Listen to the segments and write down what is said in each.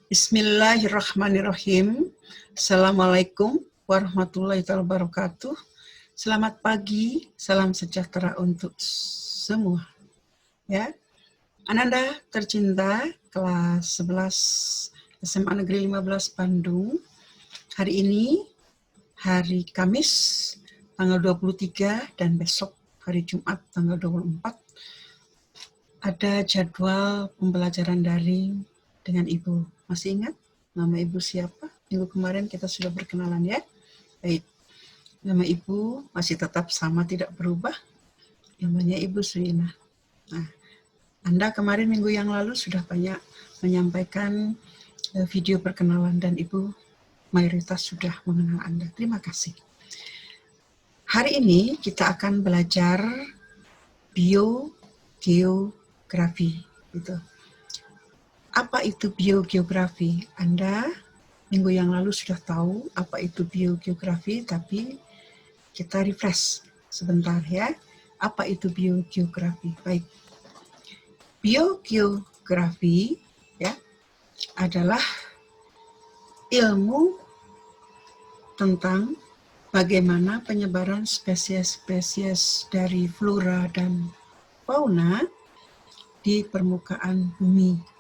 Bismillahirrahmanirrahim. Assalamualaikum warahmatullahi wabarakatuh. Selamat pagi, salam sejahtera untuk semua. Ya, Ananda tercinta kelas 11 SMA Negeri 15 Bandung. Hari ini hari Kamis tanggal 23 dan besok hari Jumat tanggal 24 ada jadwal pembelajaran daring dengan Ibu. Masih ingat nama Ibu siapa? Minggu kemarin kita sudah berkenalan ya. Baik, nama Ibu masih tetap sama, tidak berubah. Namanya Ibu Suina. Nah, Anda kemarin minggu yang lalu sudah banyak menyampaikan video perkenalan dan Ibu mayoritas sudah mengenal Anda. Terima kasih. Hari ini kita akan belajar biogeografi. Gitu. Apa itu biogeografi? Anda minggu yang lalu sudah tahu apa itu biogeografi, tapi kita refresh sebentar ya. Apa itu biogeografi? Baik. Biogeografi ya adalah ilmu tentang bagaimana penyebaran spesies-spesies dari flora dan fauna di permukaan bumi.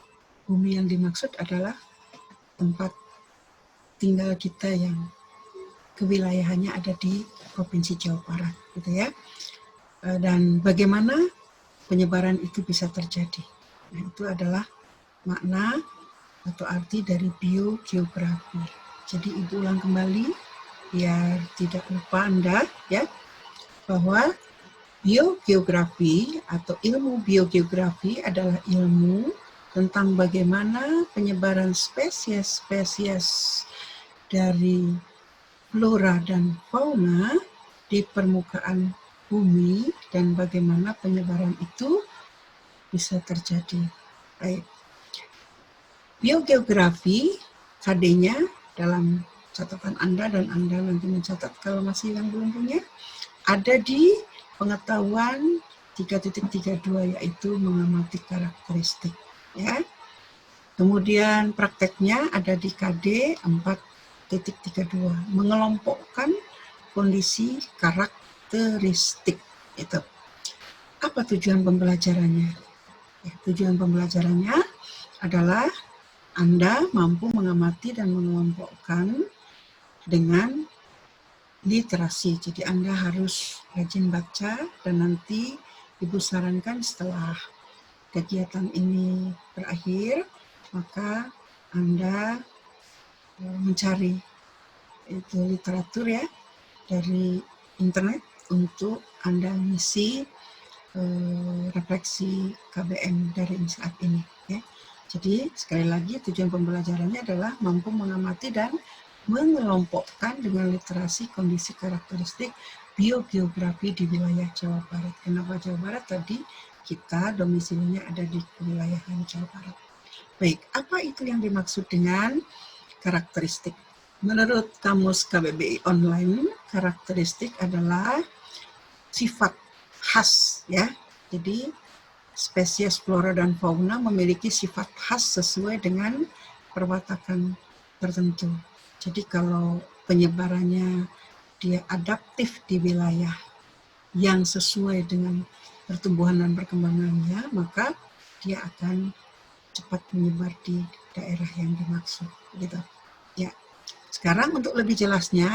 Bumi yang dimaksud adalah tempat tinggal kita yang kewilayahannya ada di Provinsi Jawa Barat, gitu ya. Dan bagaimana penyebaran itu bisa terjadi. Nah, itu adalah makna atau arti dari biogeografi. Jadi Ibu ulang kembali biar tidak lupa Anda ya, bahwa biogeografi atau ilmu biogeografi adalah ilmu tentang bagaimana penyebaran spesies-spesies dari flora dan fauna di permukaan bumi dan bagaimana penyebaran itu bisa terjadi. Baik. Biogeografi KD-nya dalam catatan Anda dan Anda nanti mencatat kalau masih yang belum punya, ada di pengetahuan 3.32 yaitu mengamati karakteristik. Ya. Kemudian prakteknya ada di KD 4.32 mengelompokkan kondisi karakteristik itu. Apa tujuan pembelajarannya? Ya, tujuan pembelajarannya adalah Anda mampu mengamati dan mengelompokkan dengan literasi. Jadi Anda harus rajin baca dan nanti Ibu sarankan setelah kegiatan ini berakhir, maka Anda mencari itu literatur ya dari internet untuk Anda mengisi refleksi KBM dari saat ini ya. Jadi sekali lagi tujuan pembelajarannya adalah mampu mengamati dan mengelompokkan dengan literasi kondisi karakteristik biogeografi di wilayah Jawa Barat. Kenapa Jawa Barat? Tadi kita domisilinya ada di wilayahan Jawa Barat. Baik, apa itu yang dimaksud dengan karakteristik? Menurut Kamus KBBI Online, karakteristik adalah sifat khas ya. Jadi spesies flora dan fauna memiliki sifat khas sesuai dengan perwatakan tertentu. Jadi kalau penyebarannya dia adaptif di wilayah yang sesuai dengan pertumbuhan dan perkembangannya, maka dia akan cepat menyebar di daerah yang dimaksud, gitu. Ya. Sekarang untuk lebih jelasnya,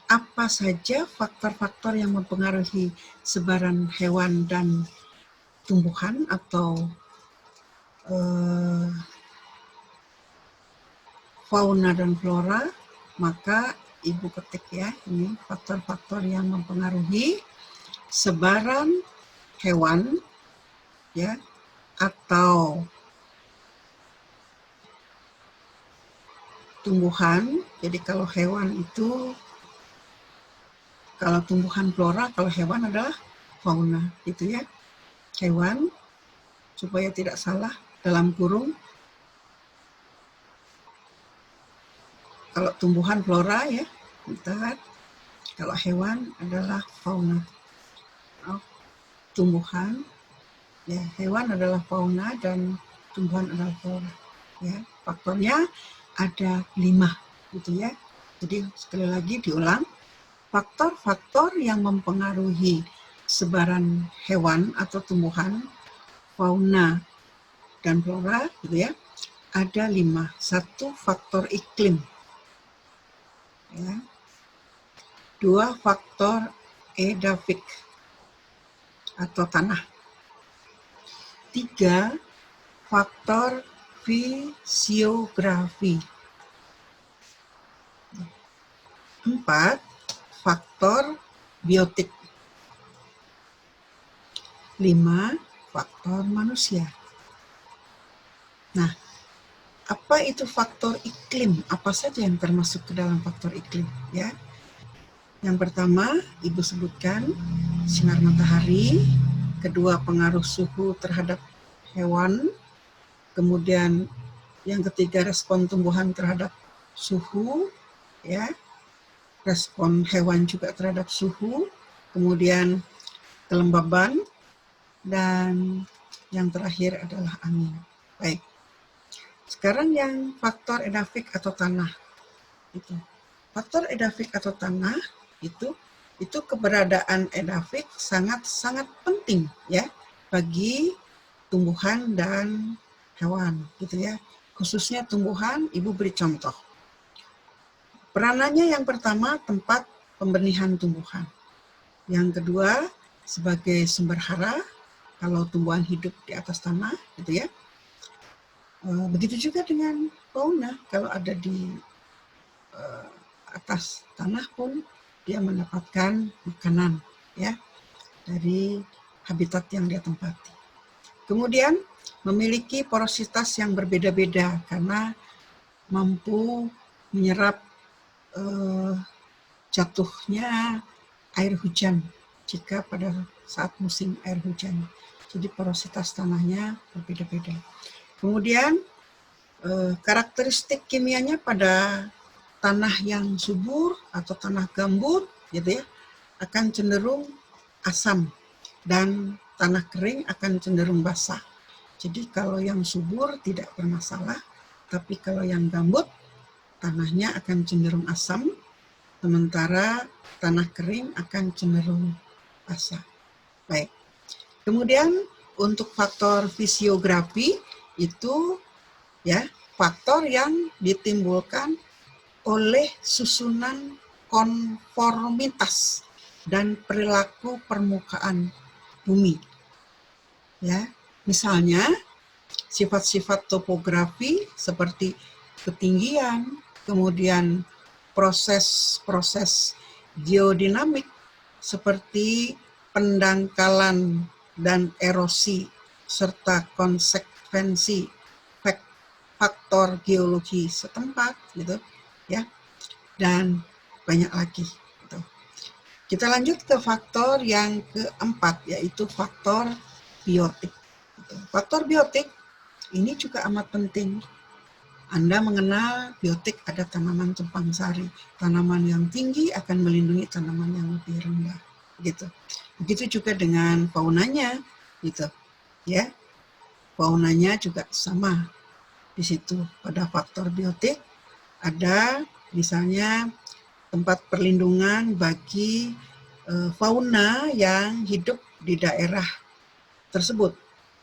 apa saja faktor-faktor yang mempengaruhi sebaran hewan dan tumbuhan atau fauna dan flora, maka Ibu ketik ya, ini faktor-faktor yang mempengaruhi sebaran hewan ya atau tumbuhan. Jadi kalau hewan itu, kalau tumbuhan flora, kalau hewan adalah fauna, gitu ya. Hewan, supaya tidak salah, dalam kurung. Kalau tumbuhan flora ya, bentar. Kalau hewan adalah fauna. Tumbuhan, ya hewan adalah fauna dan tumbuhan adalah flora. Ya, faktornya ada 5 gitu ya. Jadi sekali lagi diulang, faktor-faktor yang mempengaruhi sebaran hewan atau tumbuhan, fauna dan flora gitu ya, ada 5. 1 faktor iklim, ya. 2 faktor edafik atau tanah. 3 faktor fisiografi. 4 faktor biotik. 5 faktor manusia. Nah, apa itu faktor iklim? Apa saja yang termasuk ke dalam faktor iklim? Ya, yang pertama Ibu sebutkan sinar matahari, kedua pengaruh suhu terhadap hewan, kemudian yang ketiga respon tumbuhan terhadap suhu, ya, respon hewan juga terhadap suhu, kemudian kelembaban, dan yang terakhir adalah angin. Baik. Sekarang yang faktor edafik atau tanah. Itu. Faktor edafik atau tanah itu keberadaan edafik sangat-sangat penting ya bagi tumbuhan dan hewan gitu ya. Khususnya tumbuhan, Ibu beri contoh. Peranannya yang pertama tempat pembenihan tumbuhan. Yang kedua sebagai sumber hara kalau tumbuhan hidup di atas tanah gitu ya. Begitu juga dengan fauna, kalau ada di atas tanah pun dia mendapatkan makanan ya dari habitat yang dia tempati. Kemudian memiliki porositas yang berbeda-beda karena mampu menyerap jatuhnya air hujan jika pada saat musim air hujan. Jadi porositas tanahnya berbeda-beda. Kemudian karakteristik kimianya pada tanah yang subur atau tanah gambut gitu ya akan cenderung asam dan tanah kering akan cenderung basah. Jadi kalau yang subur tidak bermasalah, tapi kalau yang gambut tanahnya akan cenderung asam, sementara tanah kering akan cenderung basah. Baik. Kemudian untuk faktor fisiografi itu ya faktor yang ditimbulkan oleh susunan konformitas dan perilaku permukaan bumi. Ya, misalnya sifat-sifat topografi seperti ketinggian, kemudian proses-proses geodinamik seperti pendangkalan dan erosi serta konsekvensi faktor geologi setempat gitu ya, dan banyak lagi gitu. Kita lanjut ke faktor yang keempat yaitu faktor biotik gitu. Faktor biotik ini juga amat penting. Anda mengenal biotik ada tanaman tumpang sari, tanaman yang tinggi akan melindungi tanaman yang lebih rendah gitu. Begitu juga dengan faunanya gitu ya. Faunanya juga sama. Di situ pada faktor biotik ada misalnya tempat perlindungan bagi fauna yang hidup di daerah tersebut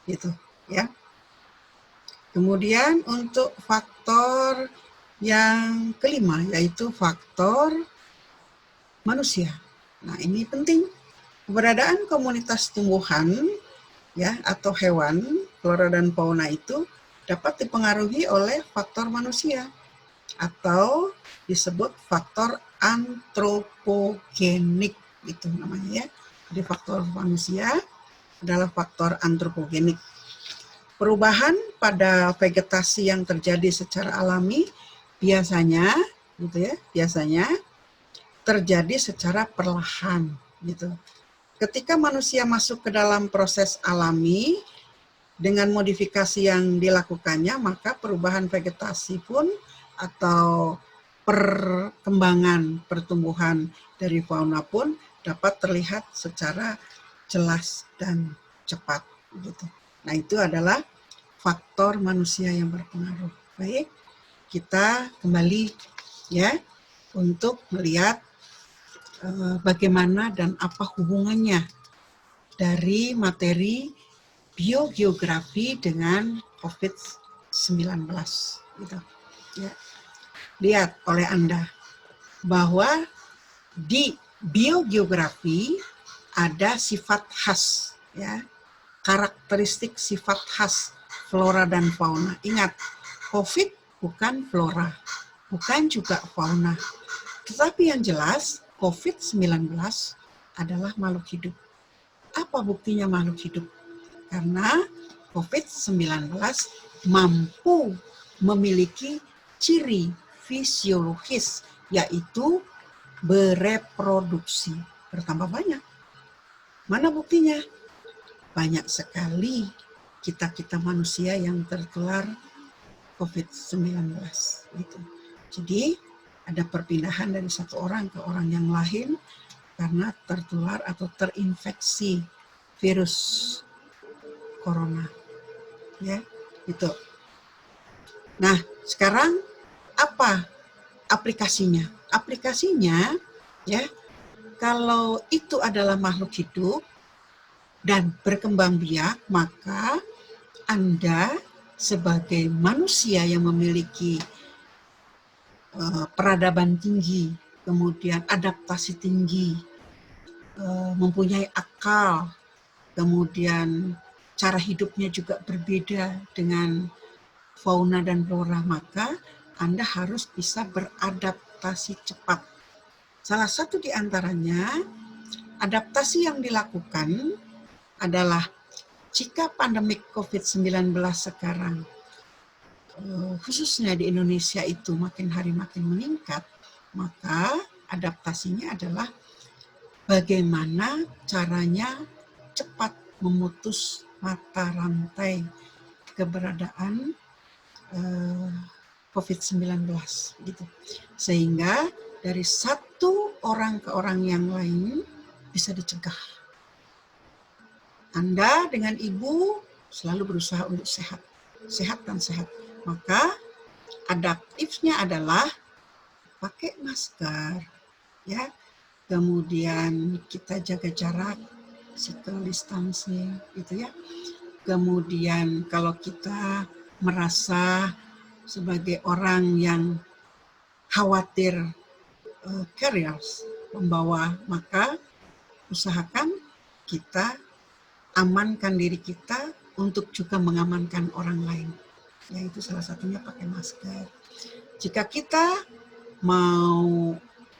gitu ya. Kemudian untuk faktor yang kelima yaitu faktor manusia. Nah, ini penting. Keberadaan komunitas tumbuhan ya atau hewan, flora dan fauna itu dapat dipengaruhi oleh faktor manusia atau disebut faktor antropogenik itu namanya ya. Jadi faktor manusia adalah faktor antropogenik. Perubahan pada vegetasi yang terjadi secara alami biasanya gitu ya, biasanya terjadi secara perlahan gitu. Ketika manusia masuk ke dalam proses alami dengan modifikasi yang dilakukannya, maka perubahan vegetasi pun atau perkembangan pertumbuhan dari fauna pun dapat terlihat secara jelas dan cepat gitu. Nah, itu adalah faktor manusia yang berpengaruh. Baik, kita kembali ya untuk melihat bagaimana dan apa hubungannya dari materi biogeografi dengan COVID-19. Gitu. Ya. Lihat oleh Anda bahwa di biogeografi ada sifat khas, ya, karakteristik sifat khas flora dan fauna. Ingat, COVID bukan flora, bukan juga fauna. Tetapi yang jelas, COVID-19 adalah makhluk hidup. Apa buktinya makhluk hidup? Karena COVID-19 mampu memiliki ciri fisiologis, yaitu bereproduksi, bertambah banyak. Mana buktinya? Banyak sekali kita manusia yang tertular COVID-19. Gitu. Jadi ada perpindahan dari satu orang ke orang yang lain karena tertular atau terinfeksi virus corona. Ya, itu. Nah, sekarang apa aplikasinya? Aplikasinya ya, kalau itu adalah makhluk hidup dan berkembang biak, maka Anda sebagai manusia yang memiliki peradaban tinggi, kemudian adaptasi tinggi, mempunyai akal, kemudian cara hidupnya juga berbeda dengan fauna dan flora, maka Anda harus bisa beradaptasi cepat. Salah satu di antaranya, adaptasi yang dilakukan adalah jika pandemik COVID-19 sekarang, khususnya di Indonesia itu makin hari makin meningkat, maka adaptasinya adalah bagaimana caranya cepat memutus mata rantai keberadaan COVID-19 gitu. Sehingga dari satu orang ke orang yang lain bisa dicegah. Anda dengan ibu selalu berusaha untuk sehat dan sehat. Maka adaptifnya adalah pakai masker, ya. Kemudian kita jaga jarak, physical distancing, gitu ya. Kemudian kalau kita merasa sebagai orang yang khawatir carriers membawa, maka usahakan kita amankan diri kita untuk juga mengamankan orang lain. Yaitu salah satunya pakai masker. Jika kita mau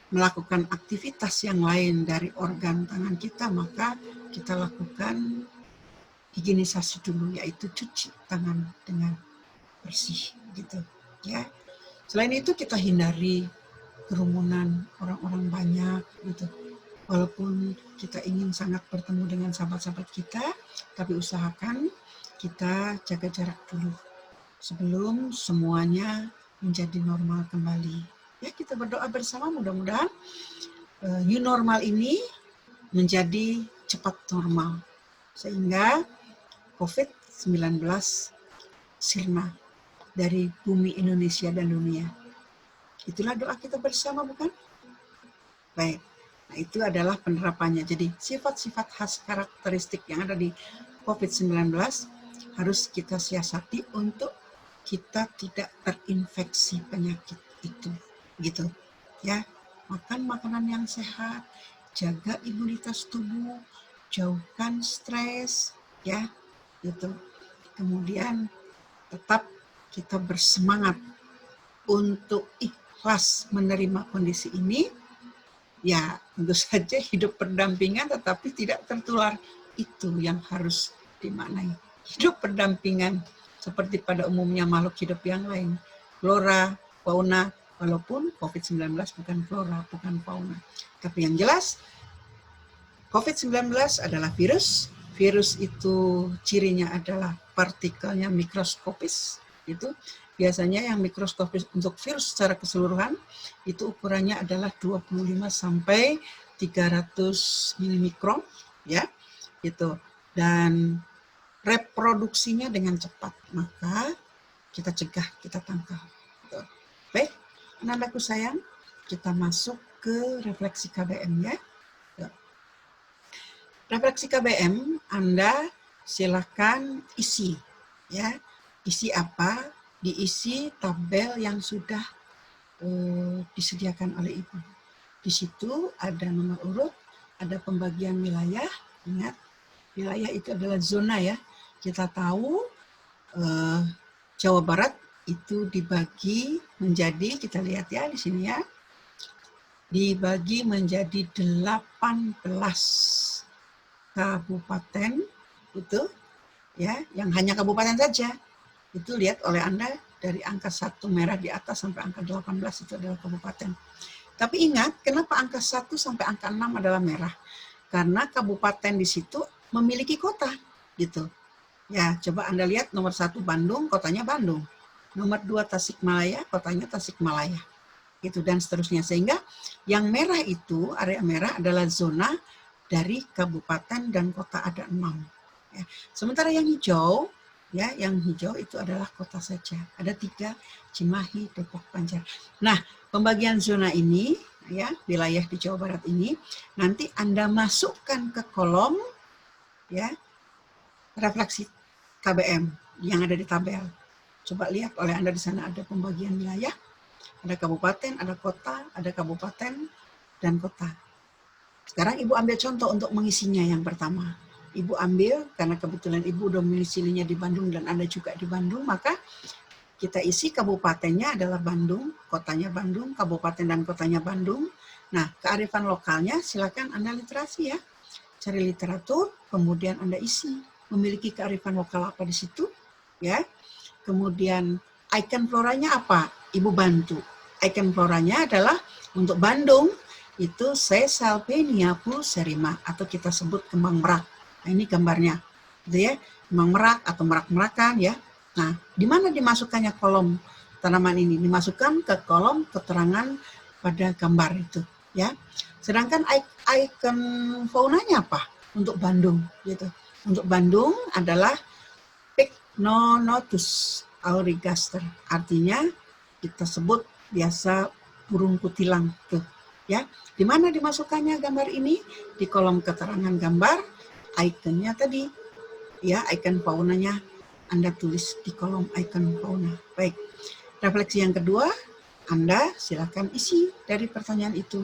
melakukan aktivitas yang lain dari organ tangan kita, maka kita lakukan higienisasi dulu, yaitu cuci tangan dengan bersih, gitu ya. Selain itu kita hindari kerumunan orang-orang banyak, gitu. Walaupun kita ingin sangat bertemu dengan sahabat-sahabat kita, tapi usahakan kita jaga jarak dulu sebelum semuanya menjadi normal kembali. Ya, kita berdoa bersama, mudah-mudahan new normal ini menjadi cepat normal, sehingga COVID-19 sirna dari bumi Indonesia dan dunia. Itulah doa kita bersama, bukan? Baik. Nah, itu adalah penerapannya. Jadi sifat-sifat khas karakteristik yang ada di COVID-19 harus kita siasati untuk kita tidak terinfeksi penyakit itu, gitu. Ya, makan makanan yang sehat, jaga imunitas tubuh, jauhkan stres, ya, gitu. Kemudian tetap kita bersemangat untuk ikhlas menerima kondisi ini. Ya, tentu saja hidup berdampingan tetapi tidak tertular. Itu yang harus dimaknai. Hidup berdampingan seperti pada umumnya makhluk hidup yang lain. Flora, fauna, walaupun COVID-19 bukan flora, bukan fauna. Tapi yang jelas, COVID-19 adalah virus. Virus itu cirinya adalah partikelnya mikroskopis. Itu biasanya yang mikroskopis untuk virus secara keseluruhan itu ukurannya adalah 25 sampai 300 milimikron, ya, gitu. Dan reproduksinya dengan cepat. Maka kita cegah, kita tangkal. Gitu. Baik, anak-anakku sayang, kita masuk ke refleksi KBM ya. Refleksi KBM, Anda silakan isi ya. Isi apa? Diisi tabel yang sudah disediakan oleh Ibu. Di situ ada nomor urut, ada pembagian wilayah. Ingat, wilayah itu adalah zona ya. Kita tahu Jawa Barat itu dibagi menjadi, kita lihat ya di sini ya, dibagi menjadi 18 kabupaten itu ya, yang hanya kabupaten saja. Itu lihat oleh Anda dari angka 1 merah di atas sampai angka 18 itu adalah kabupaten. Tapi ingat, kenapa angka 1 sampai angka 6 adalah merah? Karena kabupaten di situ memiliki kota gitu. Ya, coba Anda lihat nomor 1 Bandung, kotanya Bandung. Nomor 2 Tasikmalaya, kotanya Tasikmalaya. Gitu dan seterusnya. Sehingga yang merah itu, area merah adalah zona dari kabupaten dan kota ada 6. Ya. Sementara yang hijau, ya, yang hijau itu adalah kota saja. Ada 3, Cimahi, Depok, Banjar. Nah, pembagian zona ini, ya, wilayah di Jawa Barat ini, nanti Anda masukkan ke kolom, ya, refleksi KBM yang ada di tabel. Coba lihat oleh Anda di sana ada pembagian wilayah, ada kabupaten, ada kota, ada kabupaten, dan kota. Sekarang Ibu ambil contoh untuk mengisinya yang pertama. Ibu ambil, karena kebetulan Ibu domisilinya di Bandung dan Anda juga di Bandung, maka kita isi kabupatennya adalah Bandung, kotanya Bandung, kabupaten dan kotanya Bandung. Nah, kearifan lokalnya silakan Anda literasi ya. Cari literatur, kemudian Anda isi. Memiliki kearifan lokal apa di situ, ya. Kemudian icon floranya apa? Ibu bantu. Icon floranya adalah untuk Bandung, itu Caesalpinia pulcherrima atau kita sebut kembang merak. Nah, ini gambarnya, gitu ya, kembang merak atau merak-merakan ya. Nah, di mana dimasukkannya kolom tanaman ini? Dimasukkan ke kolom keterangan pada gambar itu, ya. Sedangkan icon faunanya apa? Untuk Bandung, gitu. Untuk Bandung adalah Pycnonotus aurigaster, artinya kita sebut biasa burung kutilang tuh, ya. Di mana dimasukkannya gambar ini? Di kolom keterangan gambar, ikonnya tadi, ya, icon faunanya Anda tulis di kolom icon fauna. Baik. Refleksi yang kedua, Anda silakan isi dari pertanyaan itu.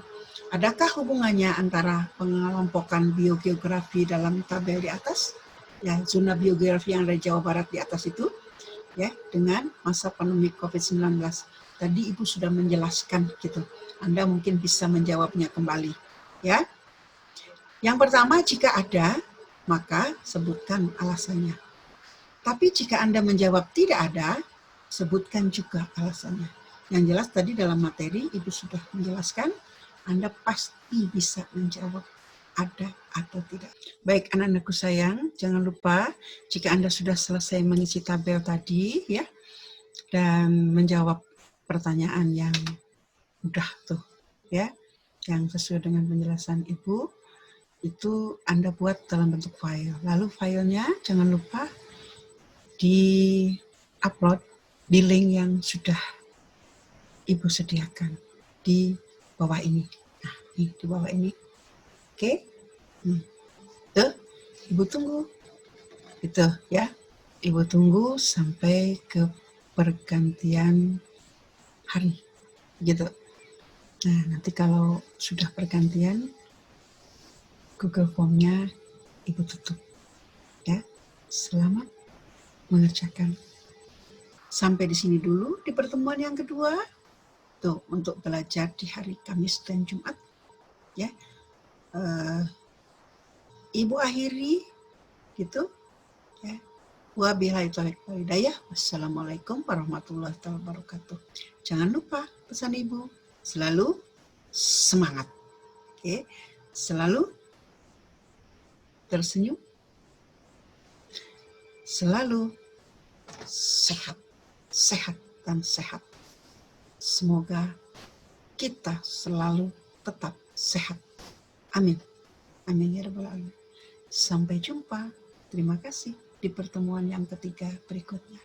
Adakah hubungannya antara pengelompokan biogeografi dalam tabel di atas, ya, zona biogeografi yang ada di Jawa Barat di atas itu, ya, dengan masa pandemi COVID-19? Tadi Ibu sudah menjelaskan gitu. Anda mungkin bisa menjawabnya kembali, ya. Yang pertama, jika ada, maka sebutkan alasannya. Tapi jika Anda menjawab tidak ada, sebutkan juga alasannya. Yang jelas tadi dalam materi Ibu sudah menjelaskan, Anda pasti bisa menjawab ada atau tidak. Baik, anak-anakku sayang, jangan lupa jika Anda sudah selesai mengisi tabel tadi, ya, dan menjawab pertanyaan yang mudah tuh, ya, yang sesuai dengan penjelasan Ibu, itu Anda buat dalam bentuk file. Lalu filenya jangan lupa di-upload di link yang sudah Ibu sediakan di bawah ini. Nah, di bawah ini. Oke? Tuh, Ibu tunggu. Itu ya. Ibu tunggu sampai ke pergantian hari. Gitu. Nah, nanti kalau sudah pergantian, Google Form-nya Ibu tutup. Ya. Selamat mengerjakan. Sampai di sini dulu di pertemuan yang kedua. Tuh, untuk belajar di hari Kamis dan Jumat. Ya. Ibu akhiri gitu. Ya. Wabillahi taufiq wal hidayah. Wassalamualaikum warahmatullahi wabarakatuh. Jangan lupa pesan Ibu, selalu semangat. Oke. Selalu tersenyum. Selalu sehat. Sehat dan sehat. Semoga kita selalu tetap sehat. Amin. Amin ya rabbal alamin. Sampai jumpa. Terima kasih di pertemuan yang ketiga berikutnya.